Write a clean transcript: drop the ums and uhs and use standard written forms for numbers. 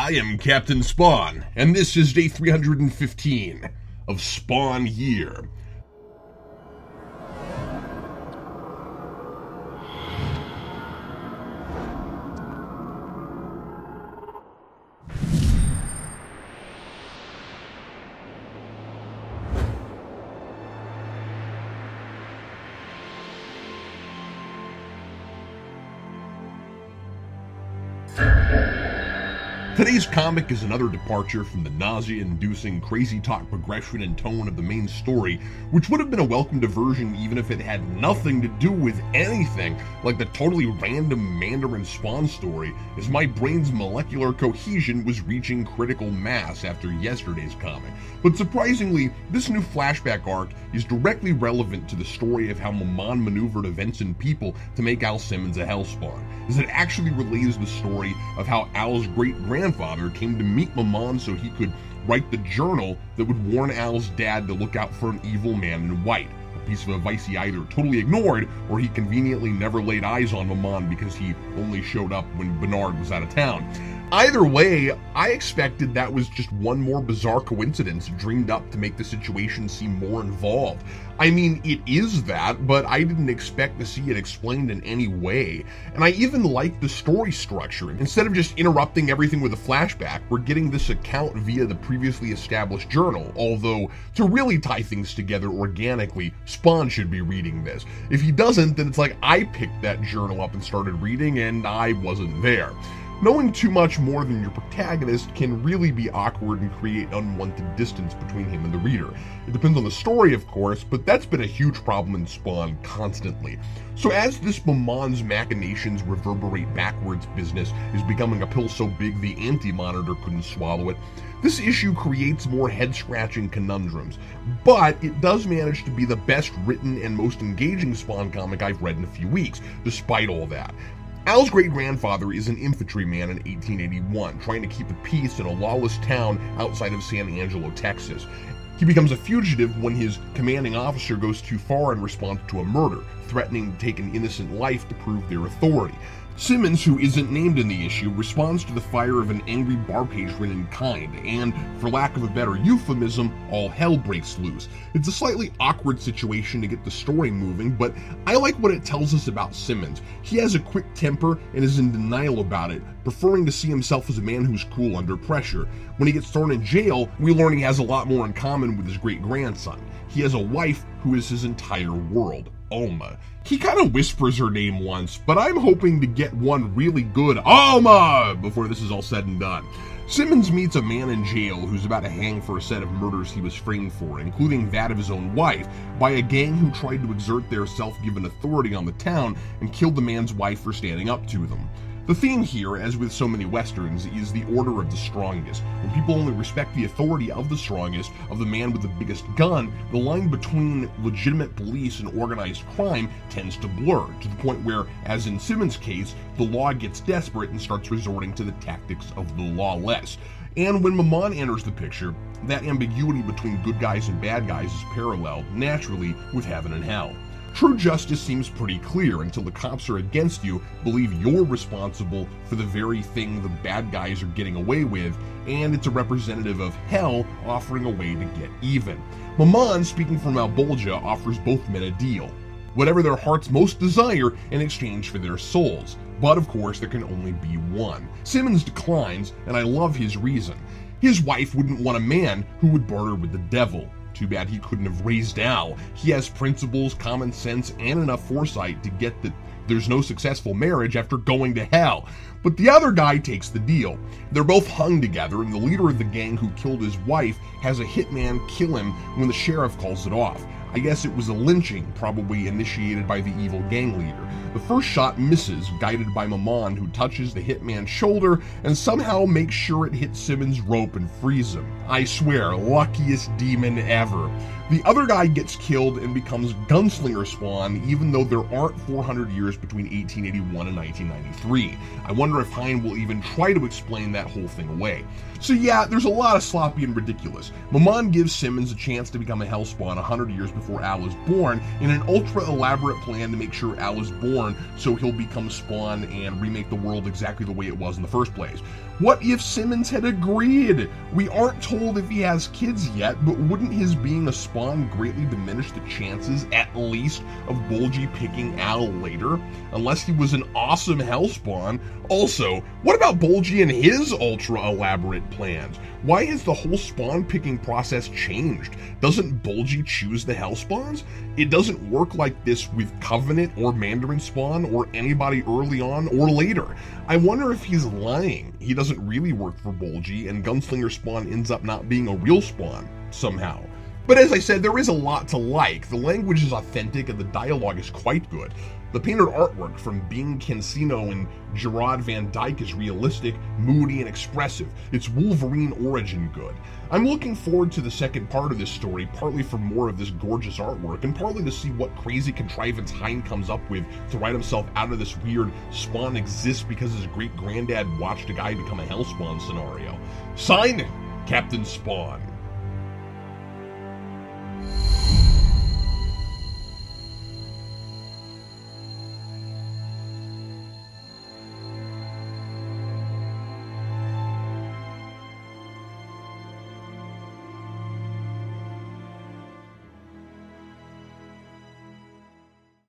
I am Captain Spawn, and this is day 315 of Spawn Year. Today's comic is another departure from the nausea-inducing, crazy-talk progression and tone of the main story, which would have been a welcome diversion even if it had nothing to do with anything, like the totally random Mandarin Spawn story, as my brain's molecular cohesion was reaching critical mass after yesterday's comic. But surprisingly, this new flashback arc is directly relevant to the story of how Maman maneuvered events and people to make Al Simmons a Hellspawn, as it actually relays the story of how Al's great-grandfather came to meet Maman so he could write the journal that would warn Al's dad to look out for an evil man in white, a piece of advice he either totally ignored or he conveniently never laid eyes on Maman because he only showed up when Bernard was out of town. Either way, I expected that was just one more bizarre coincidence dreamed up to make the situation seem more involved. I mean, it is that, but I didn't expect to see it explained in any way. And I even like the story structure. Instead of just interrupting everything with a flashback, we're getting this account via the previously established journal, although to really tie things together organically, Spawn should be reading this. If he doesn't, then it's like I picked that journal up and started reading and I wasn't there. Knowing too much more than your protagonist can really be awkward and create unwanted distance between him and the reader. It depends on the story, of course, but that's been a huge problem in Spawn constantly. So as this Maman's machinations reverberate backwards business is becoming a pill so big the anti-monitor couldn't swallow it, this issue creates more head-scratching conundrums, but it does manage to be the best written and most engaging Spawn comic I've read in a few weeks, despite all that. Al's great-grandfather is an infantryman in 1881, trying to keep the peace in a lawless town outside of San Angelo, Texas. He becomes a fugitive when his commanding officer goes too far in response to a murder, threatening to take an innocent life to prove their authority. Simmons, who isn't named in the issue, responds to the fire of an angry bar patron in kind, and, for lack of a better euphemism, all hell breaks loose. It's a slightly awkward situation to get the story moving, but I like what it tells us about Simmons. He has a quick temper and is in denial about it, preferring to see himself as a man who's cool under pressure. When he gets thrown in jail, we learn he has a lot more in common with his great-grandson. He has a wife who is his entire world, Alma. He kind of whispers her name once, but I'm hoping to get one really good Alma before this is all said and done. Simmons meets a man in jail who's about to hang for a set of murders he was framed for, including that of his own wife, by a gang who tried to exert their self-given authority on the town and killed the man's wife for standing up to them. The theme here, as with so many westerns, is the order of the strongest. When people only respect the authority of the strongest, of the man with the biggest gun, the line between legitimate police and organized crime tends to blur, to the point where, as in Simmons' case, the law gets desperate and starts resorting to the tactics of the lawless. And when Maman enters the picture, that ambiguity between good guys and bad guys is paralleled, naturally, with heaven and hell. True justice seems pretty clear until the cops are against you, believe you're responsible for the very thing the bad guys are getting away with, and it's a representative of hell offering a way to get even. Maman, speaking from Albolgia, offers both men a deal. Whatever their hearts most desire in exchange for their souls. But of course, there can only be one. Simmons declines, and I love his reason. His wife wouldn't want a man who would barter with the devil. Too bad he couldn't have raised Al. He has principles, common sense, and enough foresight to get that there's no successful marriage after going to hell. But the other guy takes the deal. They're both hung together, and the leader of the gang who killed his wife has a hitman kill him when the sheriff calls it off. I guess it was a lynching, probably initiated by the evil gang leader. The first shot misses, guided by Maman, who touches the hitman's shoulder and somehow makes sure it hits Simmons' rope and frees him. I swear, luckiest demon ever. The other guy gets killed and becomes Gunslinger Spawn, even though there aren't 400 years between 1881 and 1993. I wonder if Hine will even try to explain that whole thing away. So yeah, there's a lot of sloppy and ridiculous. Maman gives Simmons a chance to become a Hellspawn 100 years before Al is born, in an ultra-elaborate plan to make sure Al is born so he'll become Spawn and remake the world exactly the way it was in the first place. What if Simmons had agreed? We aren't told if he has kids yet, but wouldn't his being a spawn greatly diminish the chances, at least, of Bulgy picking Al later? Unless he was an awesome Hellspawn. Also, what about Bulgy and his ultra-elaborate plans? Why has the whole spawn picking process changed? Doesn't Bulgy choose the Hellspawns? It doesn't work like this with Covenant or Mandarin Spawn or anybody early on or later. I wonder if he's lying. He doesn't really work for Bulgy, and Gunslinger Spawn ends up not being a real spawn, somehow. But as I said, there is a lot to like. The language is authentic and the dialogue is quite good. The painted artwork from Bing Cancino and Gerard Van Dyke is realistic, moody, and expressive. It's Wolverine origin good. I'm looking forward to the second part of this story, partly for more of this gorgeous artwork, and partly to see what crazy contrivance Hein comes up with to write himself out of this weird Spawn exists because his great-granddad watched a guy become a Hellspawn scenario. Signed, Captain Spawn.